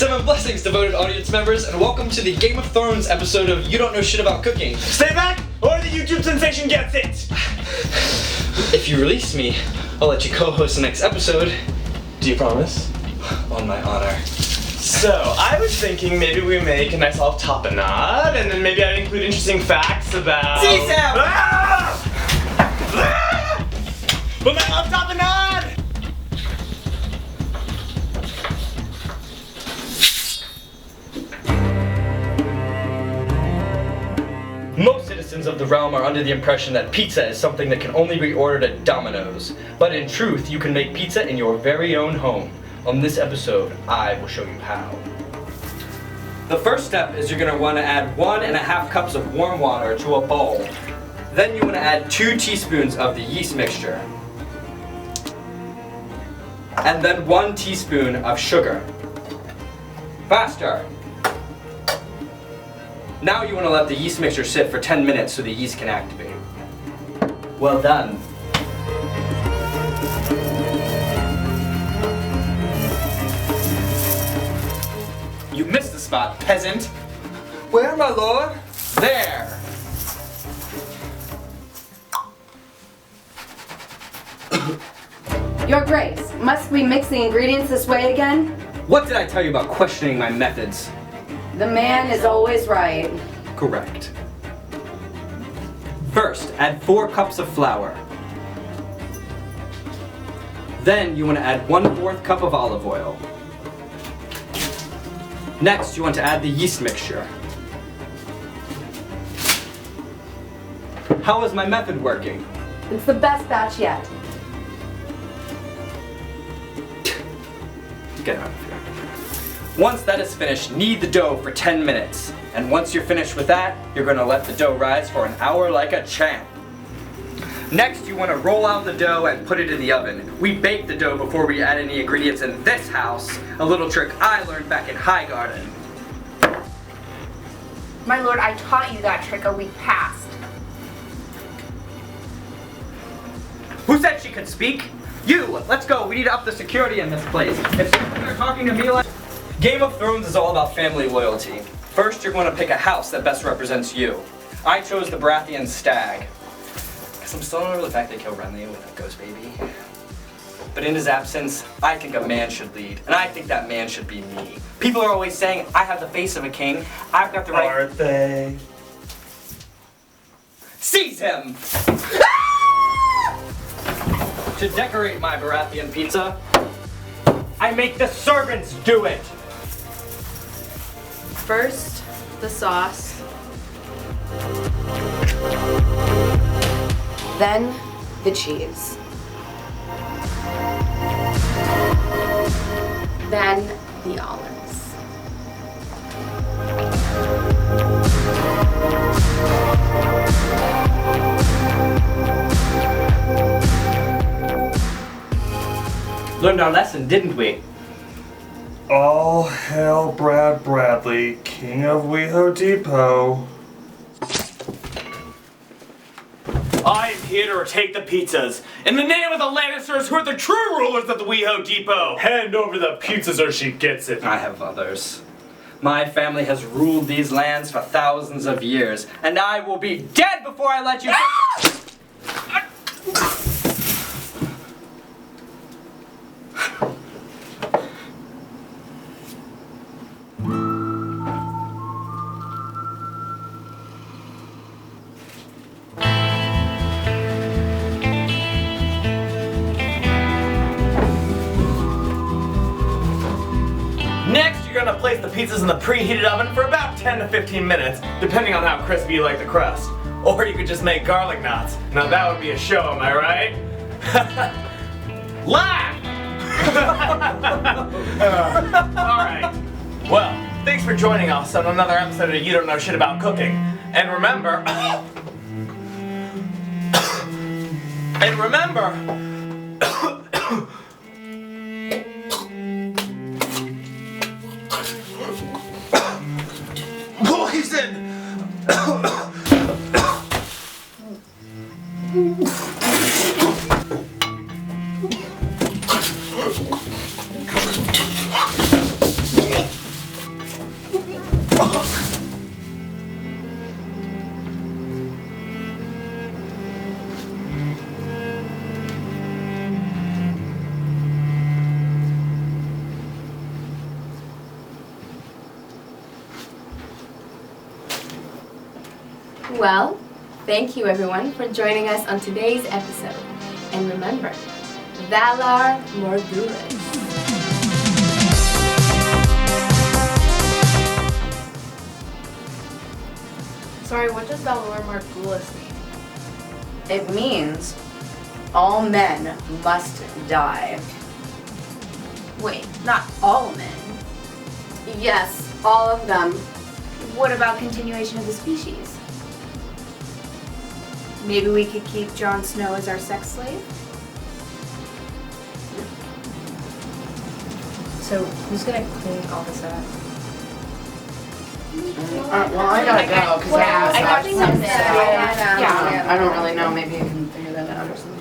Seven blessings, devoted audience members, and welcome to the Game of Thrones episode of You Don't Know Shit About Cooking. Stay back, or the YouTube sensation gets it! If you release me, I'll let you co-host the next episode. Do you promise? On my honor. So, I was thinking maybe we make a nice all tapenade, and then maybe I'd include interesting facts about... See, Sam! But my love tapenade! Most citizens of the realm are under the impression that pizza is something that can only be ordered at Domino's. But in truth, you can make pizza in your very own home. On this episode, I will show you how. The first step is you're going to want to add 1.5 cups of warm water to a bowl. Then you want to add 2 teaspoons of the yeast mixture. And then 1 teaspoon of sugar. Faster! Now you want to let the yeast mixture sit for 10 minutes so the yeast can activate. Well done. You missed the spot, peasant. Where, my lord? There. Your Grace, must we mix the ingredients this way again? What did I tell you about questioning my methods? The man is always right. Correct. First, add 4 cups of flour. Then you want to add 1/4 cup of olive oil. Next, you want to add the yeast mixture. How is my method working? It's the best batch yet. Get out of here. Once that is finished, knead the dough for 10 minutes. And once you're finished with that, you're going to let the dough rise for an hour like a champ. Next, you want to roll out the dough and put it in the oven. We bake the dough before we add any ingredients in this house. A little trick I learned back in High Garden. My lord, I taught you that trick a week past. Who said she could speak? You! Let's go. We need to up the security in this place. If you're talking to me like... Game of Thrones is all about family loyalty. First, you're going to pick a house that best represents you. I chose the Baratheon stag. Because I'm still over the fact they killed Renly with a ghost baby. But in his absence, I think a man should lead. And I think that man should be me. People are always saying, I have the face of a king. I've got the right... Are they? Seize him! To decorate my Baratheon pizza, I make the servants do it! First, the sauce. Then, the cheese. Then, the olives. Learned our lesson, didn't we? All hail Brad Bradley, King of WeHo Depot. I am here to take the pizzas. In the name of the Lannisters, who are the true rulers of the WeHo Depot. Hand over the pizzas or she gets it. I have others. My family has ruled these lands for thousands of years, and I will be dead before I let you... Next, you're gonna place the pizzas in the preheated oven for about 10 to 15 minutes, depending on how crispy you like the crust. Or you could just make garlic knots. Now that would be a show, am I right? Laugh! Alright. Well, thanks for joining us on another episode of You Don't Know Shit About Cooking. And remember... Poison! Well, thank you everyone for joining us on today's episode. And remember, Valar Morghulis. Sorry, what does Valar Morghulis mean? It means all men must die. Wait, not all men. Yes, all of them. What about continuation of the species? Maybe we could keep Jon Snow as our sex slave? So who's gonna clean all this up? Well, I gotta go because Yeah, I got something. Yeah, I don't really know. Maybe you can figure that out or something.